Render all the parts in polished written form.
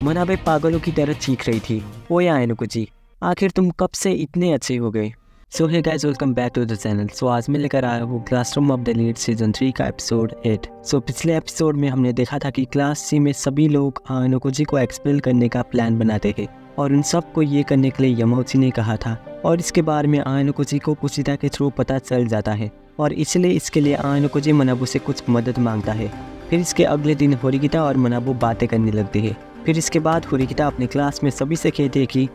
मनाबे पागलों की तरह चीख रही थी। ओए आयनुकुची, आखिर तुम कब से इतने अच्छे हो गए? So hey guys, welcome back to the channel. So आज मैं लेकर आया हूँ classroom of the elite season 3 का एपिसोड 8। सो पिछले एपिसोड में हमने देखा था कि क्लास सी में सभी लोग आयनुकुची को एक्सपेल करने का प्लान बनाते थे और उन सब को ये करने के लिए यमाउची ने कहा था। और इसके बारे में आयनुकुची को कुशिदा के थ्रू पता चल जाता है और इसलिए इसके लिए आयनुकुची मनाबू से कुछ मदद मांगता है। फिर इसके अगले दिन होरिकिता और मनाबू बातें करने लगती है। फिर इसके बाद होरिकिता अपने क्लास में सभी से कहती है कि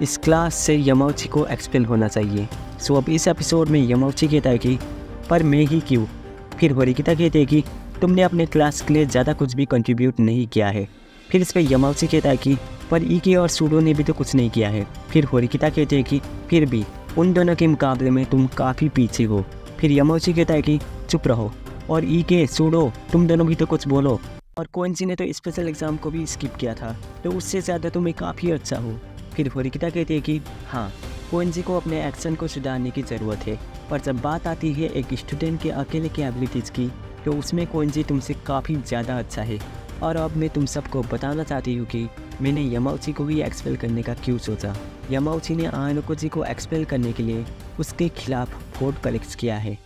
इस क्लास से यमाउची को एक्सपेल होना चाहिए। सो अब इस एपिसोड में यमाउची कहता है कि पर मैं ही क्यों? फिर होरिकिता कहते हैं कि तुमने अपने क्लास के लिए ज़्यादा कुछ भी कंट्रीब्यूट नहीं किया है। फिर इस पर यमाउची कहता है कि पर ईके और सूडो ने भी तो कुछ नहीं किया है। फिर होरिकिता कहते हैं कि फिर भी उन दोनों के मुकाबले में तुम काफ़ी पीछे हो। फिर यमाउची कहता है कि चुप रहो और ईके सूडो तुम दोनों भी तो कुछ बोलो। और कोएंजी ने तो स्पेशल एग्ज़ाम को भी स्किप किया था, तो उससे ज़्यादा तुम्हें काफ़ी अच्छा हो। फिर होरिकिता कहती है कि हाँ, कोएंजी को अपने एक्शन को सुधारने की ज़रूरत है, पर जब बात आती है एक स्टूडेंट के अकेले की एबिलिटीज़ की, तो उसमें कोएंजी तुमसे काफ़ी ज़्यादा अच्छा है। और अब मैं तुम सबको बताना चाहती हूँ कि मैंने यमाउची को ही एक्सपेल करने का क्यों सोचा। यमाउची ने आयनुकुची को एक्सपेल करने के लिए उसके खिलाफ वोट कलेक्ट किया है।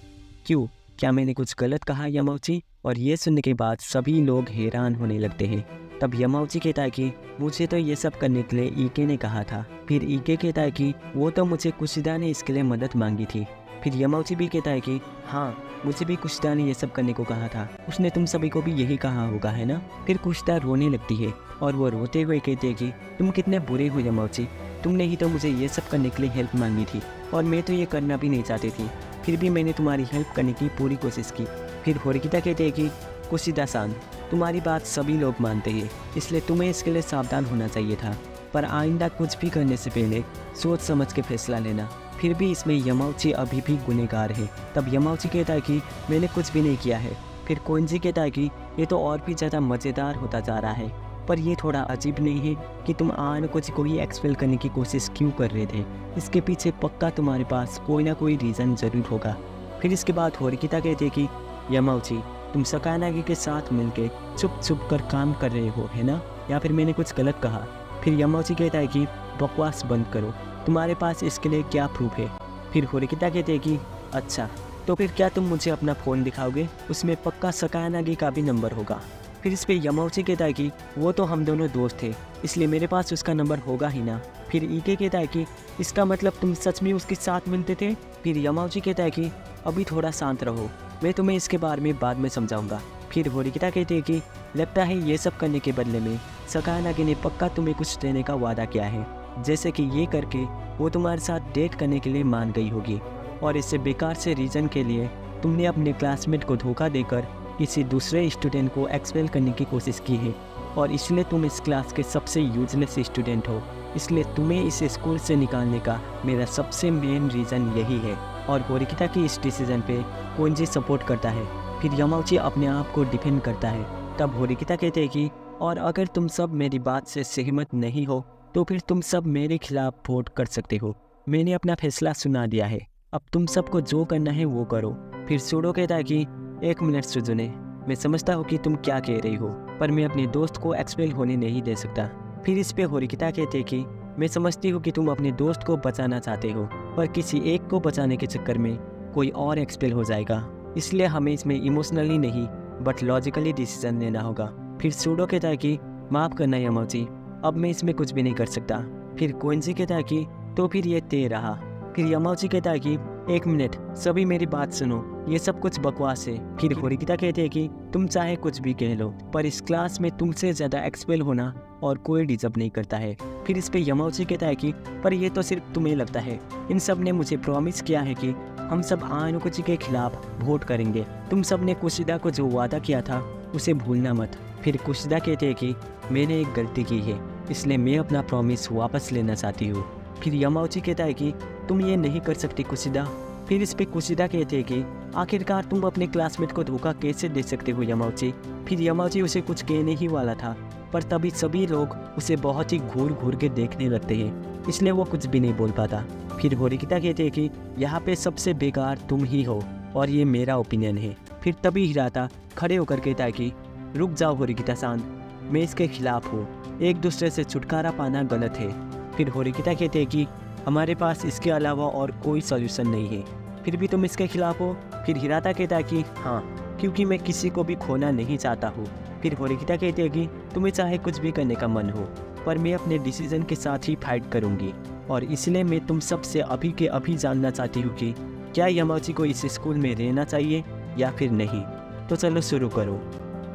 क्यों? क्या मैंने कुछ गलत कहा यमाउची? और ये सुनने के बाद सभी लोग हैरान होने लगते हैं। तब यमाउची कहता है कि मुझे तो ये सब करने के लिए ईके ने कहा था। फिर ईके कहता है कि वो तो मुझे कुशिदा ने इसके लिए मदद मांगी थी। फिर यमाउची भी कहता है कि हाँ, मुझे भी कुशिदा ने ये सब करने को कहा था, उसने तुम सभी को भी यही कहा होगा, है ना? फिर कुशिदा रोने लगती है और वो रोते हुए कहती है कि तुम कितने बुरे हो यमाउची, तुमने ही तो मुझे ये सब करने के लिए हेल्प मांगी थी और मैं तो ये करना भी नहीं चाहती थी, फिर भी मैंने तुम्हारी हेल्प करने की पूरी कोशिश की। फिर होरिकिता कहते हैं कि कुशिदा-सान, तुम्हारी बात सभी लोग मानते हैं, इसलिए तुम्हें इसके लिए सावधान होना चाहिए था, पर आइंदा कुछ भी करने से पहले सोच समझ के फैसला लेना। फिर भी इसमें यमाउची अभी भी गुनहगार है। तब यमाउची कहता है कि मैंने कुछ भी नहीं किया है। फिर कोएंजी कहता है कि ये तो और भी ज़्यादा मज़ेदार होता जा रहा है, पर यह थोड़ा अजीब नहीं है कि तुम आयनुकुची को ही एक्सपेल करने की कोशिश क्यों कर रहे थे? इसके पीछे पक्का तुम्हारे पास कोई ना कोई रीज़न ज़रूर होगा। फिर इसके बाद होरिकिता कहते हैं कि यमाउची, तुम सकानागी के साथ मिलके चुप चुप कर काम कर रहे हो, है ना? या फिर मैंने कुछ गलत कहा? फिर यमाउची कहता है कि बकवास बंद करो, तुम्हारे पास इसके लिए क्या प्रूफ है? फिर होरिकिता कहते हैं कि अच्छा, तो फिर क्या तुम मुझे अपना फ़ोन दिखाओगे? उसमें पक्का सकानागी का भी नंबर होगा। फिर इस पर यमाउची कहता है कि वो तो हम दोनों दोस्त थे, इसलिए मेरे पास उसका नंबर होगा ही ना। फिर ईके कहता है कि इसका मतलब तुम सच में उसके साथ मिलते थे? फिर यमाउची कहता है कि अभी थोड़ा शांत रहो, मैं तुम्हें इसके बारे में बाद में समझाऊंगा। फिर होरिकिता कहते हैं कि लगता है ये सब करने के बदले में सकानागी ने पक्का तुम्हें कुछ देने का वादा किया है, जैसे कि ये करके वो तुम्हारे साथ डेट करने के लिए मान गई होगी और इससे बेकार से रीज़न के लिए तुमने अपने क्लासमेट को धोखा देकर किसी दूसरे स्टूडेंट को एक्सपेल करने की कोशिश की है और इसलिए तुम इस क्लास के सबसे यूजलेस स्टूडेंट हो, इसलिए तुम्हें इस स्कूल से निकालने का मेरा सबसे मेन रीज़न यही है। और होरिकिता की इस डिसीजन पे कोएंजी सपोर्ट करता है। फिर यमाउची अपने आप को डिफेंड करता है। तब होरिकिता कहते हैं कि और अगर तुम सब मेरी बात से सहमत नहीं हो तो फिर तुम सब मेरे खिलाफ वोट कर सकते हो। मैंने अपना फैसला सुना दिया है, अब तुम सबको जो करना है वो करो। फिर सूडो कहता है कि एक मिनट सुजुने, मैं समझता हूँ कि तुम क्या कह रही हो, पर मैं अपने दोस्त को एक्सपेल होने नहीं दे सकता। फिर इस पे होरिकिता कहते हैं कि मैं समझती हूँ कि तुम अपने दोस्त को बचाना चाहते हो, पर किसी एक को बचाने के चक्कर में कोई और एक्सपेल हो जाएगा, इसलिए हमें इसमें इमोशनली नहीं बट लॉजिकली डिसीजन लेना होगा। फिर सूडो कहता है कि माफ़ करना यमाउची, अब मैं इसमें कुछ भी नहीं कर सकता। फिर कोएंजी कहता है कि तो फिर ये तय रहा। फिर यमाउची कहता है कि एक मिनट, सभी मेरी बात सुनो, ये सब कुछ बकवास है। फिर होरिकिता कहते हैं कि तुम चाहे कुछ भी कह लो, पर इस क्लास में तुमसे ज़्यादा एक्सपेल होना और कोई डिजर्व नहीं करता है। फिर इस पे यमाउची कहता है कि पर ये तो सिर्फ तुम्हें लगता है, इन सब ने मुझे प्रॉमिस किया है कि हम सब आयनुकुची के खिलाफ वोट करेंगे। तुम सब ने कुशिदा को जो वादा किया था उसे भूलना मत। फिर कुशिदा कहते हैं कि मैंने एक गलती की है, इसलिए मैं अपना प्रॉमिस वापस लेना चाहती हूँ। फिर यमाउची कहता है कि तुम ये नहीं कर सकती कुशिदा। फिर इस पे कुशिदा कहते हैं कि आखिरकार तुम अपने क्लासमेट को धोखा कैसे दे सकते हो यमाउची। फिर यमाउची उसे कुछ कहने ही वाला था, पर तभी सभी लोग उसे बहुत ही घूर घूर के देखने लगते हैं, इसलिए वो कुछ भी नहीं बोल पाता। फिर होरिकिता कहते हैं कि यहाँ पे सबसे बेकार तुम ही हो और ये मेरा ओपिनियन है। फिर तभी हिराता खड़े होकर कहता है कि रुक जाओ होरिकिता-सान, मैं इसके खिलाफ हूँ। एक दूसरे से छुटकारा पाना गलत है। फिर होरिकिता कहते हैं कि हमारे पास इसके अलावा और कोई सॉल्यूशन नहीं है, फिर भी तुम इसके खिलाफ हो। फिर हिराता कहता है कि हाँ, क्योंकि मैं किसी को भी खोना नहीं चाहता हूँ। फिर होरिकिता कहते हैं कि तुम्हें चाहे कुछ भी करने का मन हो, पर मैं अपने डिसीजन के साथ ही फाइट करूँगी, और इसलिए मैं तुम सबसे अभी के अभी जानना चाहती हूँ कि क्या यामाउची को इस स्कूल में रहना चाहिए या फिर नहीं। तो चलो शुरू करो।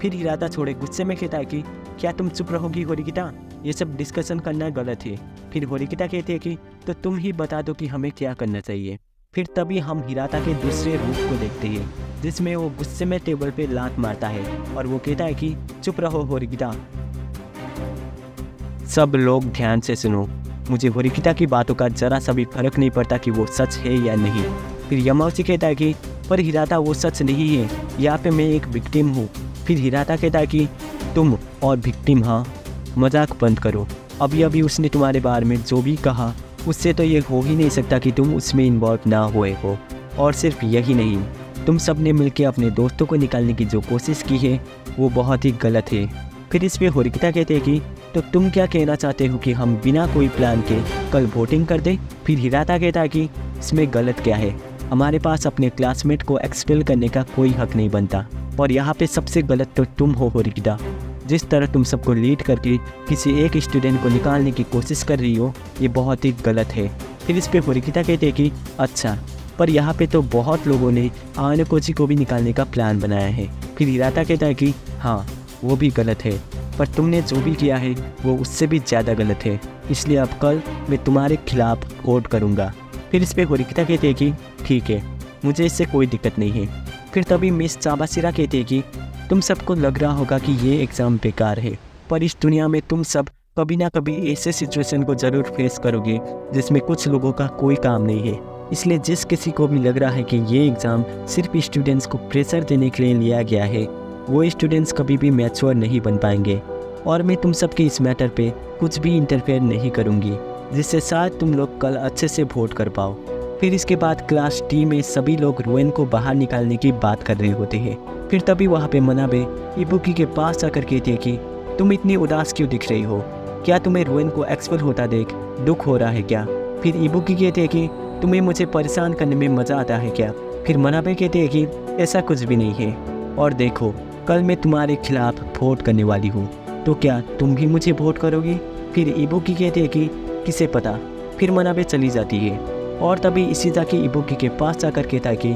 फिर हिराता थोड़े गुस्से में कहता है कि क्या तुम चुप रहोगी होरिकिता, ये सब डिस्कशन करना गलत है। फिर होरिकिता कहती है कि तो तुम ही बता दो कि हमें क्या करना चाहिए। फिर तभी हम हिराता के दूसरे रूप को देखते हैं, जिसमें वो गुस्से में टेबल पे लात मारता है और वो कहता है कि चुप रहो होरिकिता। सब लोग ध्यान से सुनो, मुझे होरिकिता की बातों का जरा सा भी फर्क नहीं पड़ता कि वो सच है या नहीं। फिर यामाउची कहता है कि पर हिराता वो सच नहीं है, यहाँ पे मैं एक विक्टिम हूँ। फिर हिराता कहता है कि तुम और विक्टिम, हाँ मजाक बंद करो। अभी अभी उसने तुम्हारे बारे में जो भी कहा उससे तो ये हो ही नहीं सकता कि तुम उसमें इन्वॉल्व ना हुए हो। और सिर्फ यही नहीं, तुम सब ने मिलकर अपने दोस्तों को निकालने की जो कोशिश की है वो बहुत ही गलत है। फिर इस पर होरिकिता कहते हैं कि तो तुम क्या कहना चाहते हो कि हम बिना कोई प्लान के कल वोटिंग कर दें। फिर हिराता कहता है कि इसमें गलत क्या है, हमारे पास अपने क्लासमेट को एक्सपेल करने का कोई हक नहीं बनता, और यहाँ पे सबसे गलत तो तुम हो होरिकिता। जिस तरह तुम सबको लीड करके किसी एक स्टूडेंट को निकालने की कोशिश कर रही हो, ये बहुत ही गलत है। फिर इस पे होरिकिता कहते हैं कि अच्छा, पर यहाँ पे तो बहुत लोगों ने आनोकोची को भी निकालने का प्लान बनाया है। फिर हिराता कहता है कि हाँ वो भी गलत है, पर तुमने जो भी किया है वो उससे भी ज़्यादा गलत है, इसलिए अब कल मैं तुम्हारे खिलाफ वोट करूँगा। फिर इस पे होरिकिता कहते हैं कि ठीक है, मुझे इससे कोई दिक्कत नहीं है। फिर तभी मिस चाबासिरा कहते हैं कि तुम सबको लग रहा होगा कि ये एग्ज़ाम बेकार है, पर इस दुनिया में तुम सब कभी ना कभी ऐसे सिचुएशन को ज़रूर फेस करोगे जिसमें कुछ लोगों का कोई काम नहीं है। इसलिए जिस किसी को भी लग रहा है कि ये एग्ज़ाम सिर्फ स्टूडेंट्स को प्रेशर देने के लिए लिया गया है, वो स्टूडेंट्स कभी भी मैच्योर नहीं बन पाएंगे। और मैं तुम सबके इस मैटर पे कुछ भी इंटरफेयर नहीं करूँगी, जिससे शायद तुम लोग कल अच्छे से वोट कर पाओ। फिर इसके बाद क्लास टी में सभी लोग रोएन को बाहर निकालने की बात कर रहे होते हैं। फिर तभी वहाँ पे मनाबे इबुकी के पास आकर कहती है कि तुम इतनी उदास क्यों दिख रही हो, क्या तुम्हें रोएन को एक्सपेल होता देख दुख हो रहा है क्या। फिर इबुकी कहते हैं कि तुम्हें मुझे परेशान करने में मज़ा आता है क्या। फिर मनाबे कहते हैं कि ऐसा कुछ भी नहीं है, और देखो कल मैं तुम्हारे खिलाफ वोट करने वाली हूँ, तो क्या तुम भी मुझे वोट करोगी। फिर इबुकी कहते हैं कि किसे पता। फिर मनाबे चली जाती है, और तभी इशिज़ाकी इबुकी के पास जाकर कहता है कि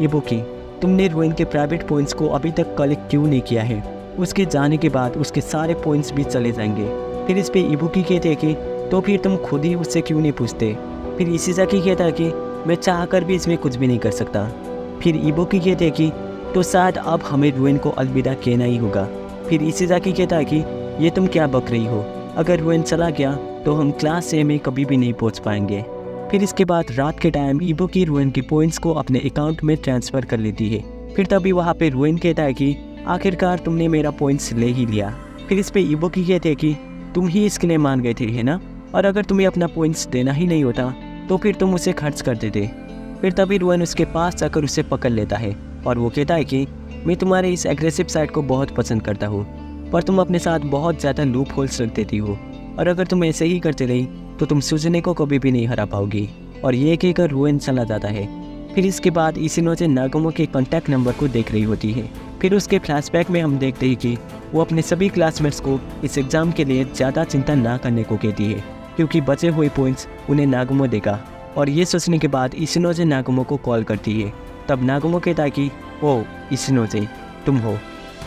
इबुकी, तुमने रोएन के प्राइवेट पॉइंट्स को अभी तक कलेक्ट क्यों नहीं किया है, उसके जाने के बाद उसके सारे पॉइंट्स भी चले जाएंगे। फिर इस पे इबुकी कहते हैं कि तो फिर तुम खुद ही उससे क्यों नहीं पूछते। फिर इशिज़ाकी कहता है कि मैं चाह कर भी इसमें कुछ भी नहीं कर सकता। फिर इबुकी कहते हैं कि तो शायद अब हमें रोएन को अलविदा कहना ही होगा। फिर इशिज़ाकी कहता है कि ये तुम क्या बक रही हो, अगर रोएन चला गया तो हम क्लास ए में कभी भी नहीं पहुँच पाएंगे। फिर इसके बाद रात के टाइम इबुकी रोएन के पॉइंट्स को अपने अकाउंट में ट्रांसफ़र कर लेती है। फिर तभी वहाँ पे रोएन कहता है कि आखिरकार तुमने मेरा पॉइंट्स ले ही लिया। फिर इस पे इबुकी कहते हैं कि तुम ही इसके लिए मान गए थे, है ना, और अगर तुम्हें अपना पॉइंट्स देना ही नहीं होता तो फिर तुम उसे खर्च कर देते। फिर तभी रोएन उसके पास जाकर उसे पकड़ लेता है और वो कहता है कि मैं तुम्हारे इस एग्रेसिव साइड को बहुत पसंद करता हूँ, पर तुम अपने साथ बहुत ज़्यादा लूप होल्स रख देती हो, और अगर तुम ऐसे ही करते रही तो तुम सुजुने को कभी भी नहीं हरा पाओगी। और ये कहकर रोएन चला जाता है। फिर इसके बाद इशिनोजे नागुमो के कॉन्टैक्ट नंबर को देख रही होती है। फिर उसके फ्लैशबैक में हम देखते हैं कि वो अपने सभी क्लासमेट्स को इस एग्ज़ाम के लिए ज़्यादा चिंता ना करने को कहती है, क्योंकि बचे हुए पॉइंट्स उन्हें नागुमो देगा। और ये सोचने के बाद इशिनोजे नागुमो को कॉल करती है। तब नागुमो कहता है कि ओ इशिनोजे तुम हो,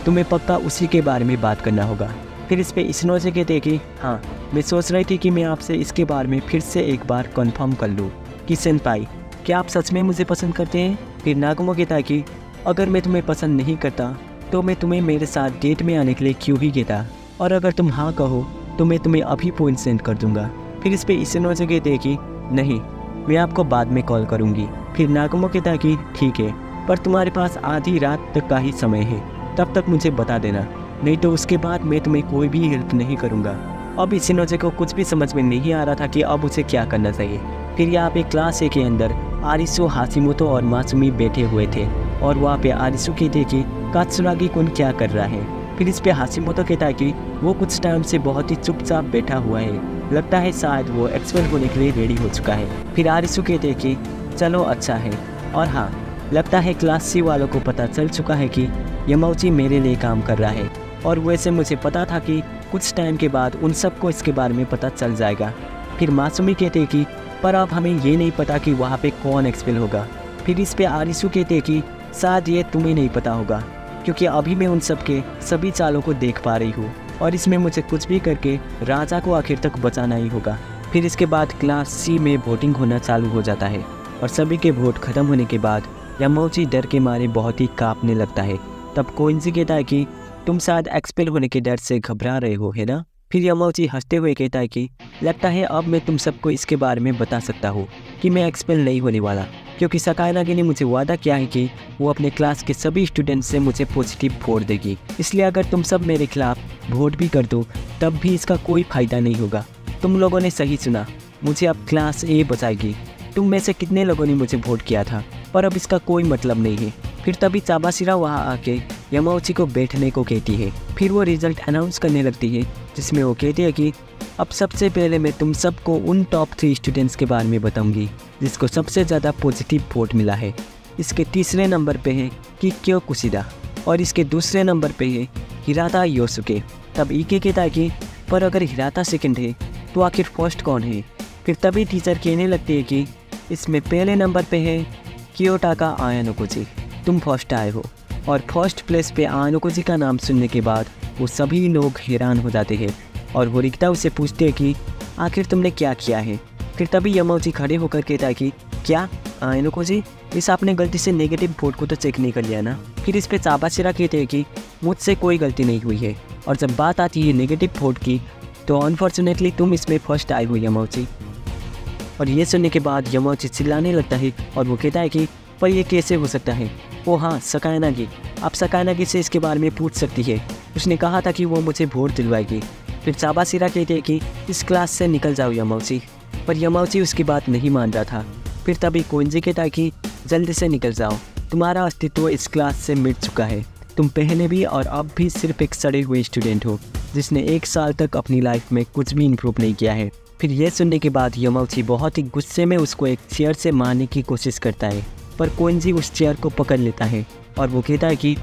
तुम्हें पक्का उसी के बारे में बात करना होगा। फिर इस पे इशिनोजे कहते हैं कि हाँ, मैं सोच रही थी कि मैं आपसे इसके बारे में फिर से एक बार कंफर्म कर लूँ कि सेनपाई, क्या आप सच में मुझे पसंद करते हैं। फिर नागुमो कहता है कि अगर मैं तुम्हें पसंद नहीं करता तो मैं तुम्हें मेरे साथ डेट में आने के लिए क्यों ही कहता, और अगर तुम हाँ कहो तो मैं तुम्हें अभी पॉइंट सेंड कर दूंगा। फिर इस पे इशिनोजे कहते हैं कि नहीं, मैं आपको बाद में कॉल करूँगी। फिर नागुमो कहता है कि ठीक है, पर तुम्हारे पास आधी रात तक का ही समय है, तब तक मुझे बता देना, नहीं तो उसके बाद मैं तुम्हें कोई भी हेल्प नहीं करूँगा। अब इशिनोजे को कुछ भी समझ में नहीं आ रहा था कि अब उसे क्या करना चाहिए। फिर यहाँ पे क्लास ए के अंदर आरिसु, हाशिमोतो और मासुमी बैठे हुए थे, और वहाँ पे आरिसु कहते कि कात्सुरागी कुन क्या कर रहा है। फिर इस पे हाशिमोतो कहता है कि वो कुछ टाइम से बहुत ही चुपचाप बैठा हुआ है, लगता है शायद वो एक्सपेल होने के लिए रेडी हो चुका है। फिर आरिसु कहते हैं कि चलो अच्छा है, और हाँ लगता है क्लास सी वालों को पता चल चुका है कि यमाउची मेरे लिए काम कर रहा है, और वैसे मुझे पता था कि कुछ टाइम के बाद उन सबको इसके बारे में पता चल जाएगा। फिर मासूमी कहते हैं कि पर अब हमें ये नहीं पता कि वहाँ पे कौन एक्सपेल होगा। फिर इस पे आरिसु कहते हैं कि शायद ये तुम्हें नहीं पता होगा, क्योंकि अभी मैं उन सब के सभी चालों को देख पा रही हूँ, और इसमें मुझे कुछ भी करके राजा को आखिर तक बचाना ही होगा। फिर इसके बाद क्लास सी में वोटिंग होना चालू हो जाता है, और सभी के वोट खत्म होने के बाद यमाउची डर के मारे बहुत ही कांपने लगता है। तब कोइंजी कहता है कि तुम शायद एक्सपेल होने के डर से घबरा रहे हो, है ना? फिर यमाउची हंसते हुए कहता है कि लगता है अब मैं तुम सबको इसके बारे में बता सकता हूँ कि मैं एक्सपेल नहीं होने वाला, क्योंकि सकायनागी ने मुझे वादा किया है कि वो अपने क्लास के सभी स्टूडेंट्स से मुझे पॉजिटिव वोट देगी। इसलिए अगर तुम सब मेरे खिलाफ वोट भी कर दो तब भी इसका कोई फ़ायदा नहीं होगा। तुम लोगों ने सही सुना, मुझे अब क्लास ए बचाएगी। तुम में से कितने लोगों ने मुझे वोट किया था, पर अब इसका कोई मतलब नहीं है। फिर तभी चाबाशिरा वहाँ आके यमाउची को बैठने को कहती है। फिर वो रिजल्ट अनाउंस करने लगती है, जिसमें वो कहती है कि अब सबसे पहले मैं तुम सबको उन टॉप 3 स्टूडेंट्स के बारे में बताऊंगी जिसको सबसे ज़्यादा पॉजिटिव वोट मिला है। इसके तीसरे नंबर पे है किक्यो कुशिदा, और इसके दूसरे नंबर पे है हिराता योसुके। तब ईके कहता है कि पर अगर हिराता सेकंड है तो आखिर फर्स्ट कौन है? फिर तभी टीचर कहने लगती है कि इसमें पहले नंबर पे है कियोटाका आयानोकोजी, तुम फर्स्ट आए हो। और फर्स्ट प्लेस पे आयानोकोजी का नाम सुनने के बाद वो सभी लोग हैरान हो जाते हैं, और होरिकिता उससे पूछते हैं कि आखिर तुमने क्या किया है? फिर तभी यमाउची खड़े होकर कहता है कि क्या आयानोकोजी, इस आपने गलती से नेगेटिव वोट को तो चेक नहीं कर लिया ना? फिर इस पे चाबाशिरा कहते हैं कि मुझसे कोई गलती नहीं हुई है, और जब बात आती है नेगेटिव वोट की तो अनफॉर्चुनेटली तुम इसमें फर्स्ट आए हो यमाउची। और ये सुनने के बाद यमाउची चिल्लाने लगता है, और वो कहता है कि पर ये कैसे हो सकता है? ओ हाँ सकायनागी, आप सकायनागी से इसके बारे में पूछ सकती है, उसने कहा था कि वो मुझे वोट दिलवाएगी। फिर चाबाशिरा कहते हैं कि इस क्लास से निकल जाओ यमाउची, पर यमाउची उसकी बात नहीं मान रहा था। फिर तभी कोइंजी कहता है कि जल्दी से निकल जाओ, तुम्हारा अस्तित्व इस क्लास से मिट चुका है। तुम पहले भी और अब भी सिर्फ एक सड़े हुए स्टूडेंट हो जिसने 1 साल तक अपनी लाइफ में कुछ भी इम्प्रूव नहीं किया है। फिर यह सुनने के बाद यमाउची बहुत ही गुस्से में उसको एक चेयर से मारने की कोशिश करता है, पर कोइंजी उस चेयर को पकड़ लेता है, और वो कहता है कि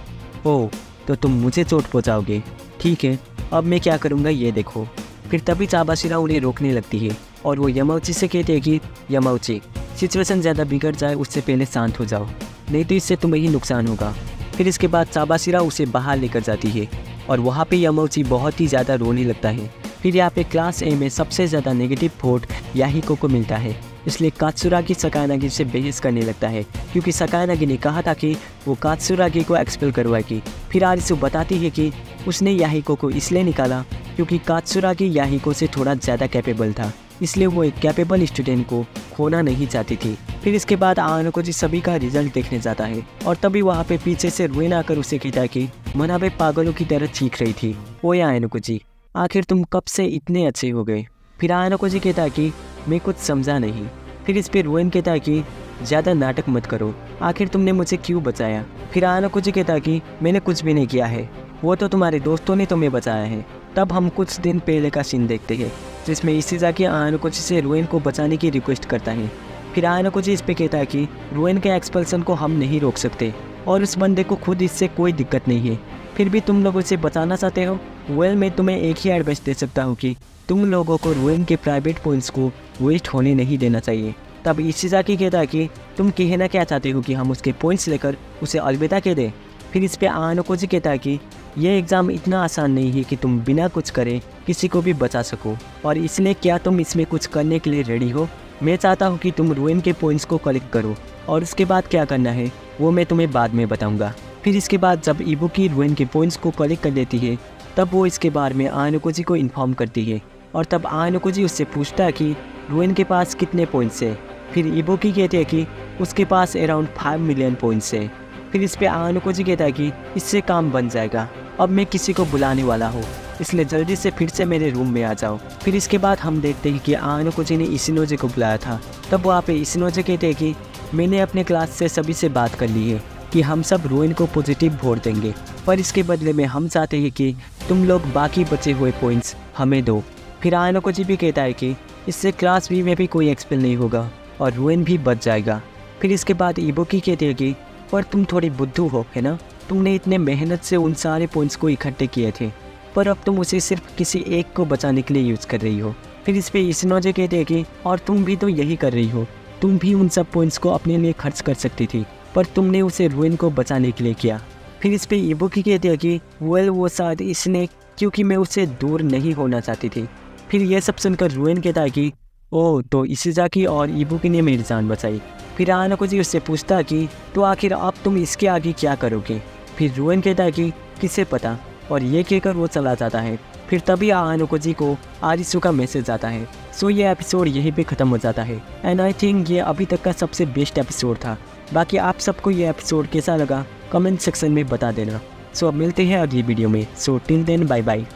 ओह तो तुम मुझे चोट पहुँचाओगे, ठीक है अब मैं क्या करूँगा ये देखो। फिर तभी चाबाशिरा उन्हें रोकने लगती है, और वो यमाउची से कहते हैं कि यमाउची, सिचुएशन ज़्यादा बिगड़ जाए उससे पहले शांत हो जाओ, नहीं तो इससे तुम्हें ही नुकसान होगा। फिर इसके बाद चाबाशिरा उसे बाहर लेकर जाती है, और वहाँ पे यमाउची बहुत ही ज़्यादा रोने लगता है। फिर यहाँ पे क्लास ए में सबसे ज़्यादा नेगेटिव वोट याहिको को मिलता है, इसलिए कात्सुरागी सकायनागी से बहस करने लगता है, क्योंकि सकायनागी ने कहा था कि वो कात्सुरागी को एक्सपेल करवाएगी। फिर आरिसु बताती है कि उसने याहिको को इसलिए निकाला क्योंकि कात्सुरागी याहिको से थोड़ा ज़्यादा कैपेबल था, इसलिए वो एक कैपेबल स्टूडेंट को खोना नहीं चाहती थी। फिर इसके बाद आयानोकोजी सभी का रिजल्ट देखने जाता है, और तभी वहाँ पे पीछे से रुएन आकर उसे कहता है कि मनाबे पागलों की तरह चीख रही थी, ओए आयानोकोजी आखिर तुम कब से इतने अच्छे हो गए? फिर आयानोकोजी कहता है कि मैं कुछ समझा नहीं। फिर इस पर रुएन कहता है कि ज़्यादा नाटक मत करो, आखिर तुमने मुझे क्यों बचाया? फिर आयानोकोजी कहता है कि मैंने कुछ भी नहीं किया है, वो तो तुम्हारे दोस्तों ने तुम्हें बचाया है। तब हम कुछ दिन पहले का सीन देखते हैं, जिसमें इशिज़ाकी आयानोकोजी से रुएन को बचाने की रिक्वेस्ट करता है। फिर आयानोकोजी इस पे कहता है कि रुएन के एक्सपल्सन को हम नहीं रोक सकते, और उस बंदे को खुद इससे कोई दिक्कत नहीं है, फिर भी तुम लोग उसे बचाना चाहते हो। वेल मैं तुम्हें एक ही एडवाइस दे सकता हूँ कि तुम लोगों को रुएन के प्राइवेट पॉइंट्स को वेस्ट होने नहीं देना चाहिए। तब इशिज़ाकी कहता है कि तुम कहना क्या चाहते हो कि हम उसके पॉइंट्स लेकर उसे अलविदा कह दें? फिर इस पे आयानोकोजी कहता है कि यह एग्ज़ाम इतना आसान नहीं है कि तुम बिना कुछ करे किसी को भी बचा सको, और इसलिए क्या तुम इसमें कुछ करने के लिए रेडी हो? मैं चाहता हूँ कि तुम रुएन के पॉइंट्स को कलेक्ट करो, और उसके बाद क्या करना है वो मैं तुम्हें बाद में बताऊँगा। फिर इसके बाद जब इबुकी रुएन के पॉइंट्स को कलेक्ट कर लेती है, तब वो इसके बारे में आयानोकोजी को इन्फॉर्म करती है, और तब आयानोकोजी उससे पूछता है कि रुएन के पास कितने पॉइंट्स है। फिर इबुकी कहते हैं कि उसके पास अराउंड 5 मिलियन पॉइंट्स है। फिर इस पे आयानोकोजी कहता है कि इससे काम बन जाएगा, अब मैं किसी को बुलाने वाला हूँ, इसलिए जल्दी से फिर से मेरे रूम में आ जाओ। फिर इसके बाद हम देखते हैं कि आयानोकोजी ने इशिनोजे को बुलाया था। तब वहाँ पे इशिनोजे कहते हैं कि मैंने अपने क्लास से सभी से बात कर ली है कि हम सब रुएन को पॉजिटिव वोट देंगे, पर इसके बदले में हम चाहते हैं कि तुम लोग बाकी बचे हुए पॉइंट्स हमें दो। फिर आयनोकोजी भी कहता है कि इससे क्लास बी में भी कोई एक्सपेल नहीं होगा और रुएन भी बच जाएगा। फिर इसके बाद इबुकी कहती है कि पर तुम थोड़ी बुद्धू हो, है ना? तुमने इतने मेहनत से उन सारे पॉइंट्स को इकट्ठे किए थे, पर अब तुम उसे सिर्फ किसी एक को बचाने के लिए यूज़ कर रही हो। फिर इस पर इशिनोजे कहते हैं कि और तुम भी तो यही कर रही हो, तुम भी उन सब पॉइंट्स को अपने लिए खर्च कर सकती थी, पर तुमने उसे रुएन को बचाने के लिए किया। फिर इस पर इबुकी कहते हैं कि वेल वो शायद इसने क्योंकि मैं उससे दूर नहीं होना चाहती थी। फिर यह सब सुनकर रुएन कहता है कि ओह, तो इशिज़ाकी और इबुकी ने मेरी जान बचाई। फिर आयनोकोजी उससे पूछता कि तो आखिर अब तुम इसके आगे क्या करोगे? फिर रुएन कहता है कि किसे पता, और ये कहकर वो चला जाता है। फिर तभी आयनोकोजी को आरिसु का मैसेज आता है। सो ये एपिसोड यहीं पे ख़त्म हो जाता है एंड आई थिंक ये अभी तक का सबसे बेस्ट एपिसोड था। बाकी आप सबको ये एपिसोड कैसा लगा कमेंट सेक्शन में बता देना। सो अब मिलते हैं अगली वीडियो में। So till then bye bye.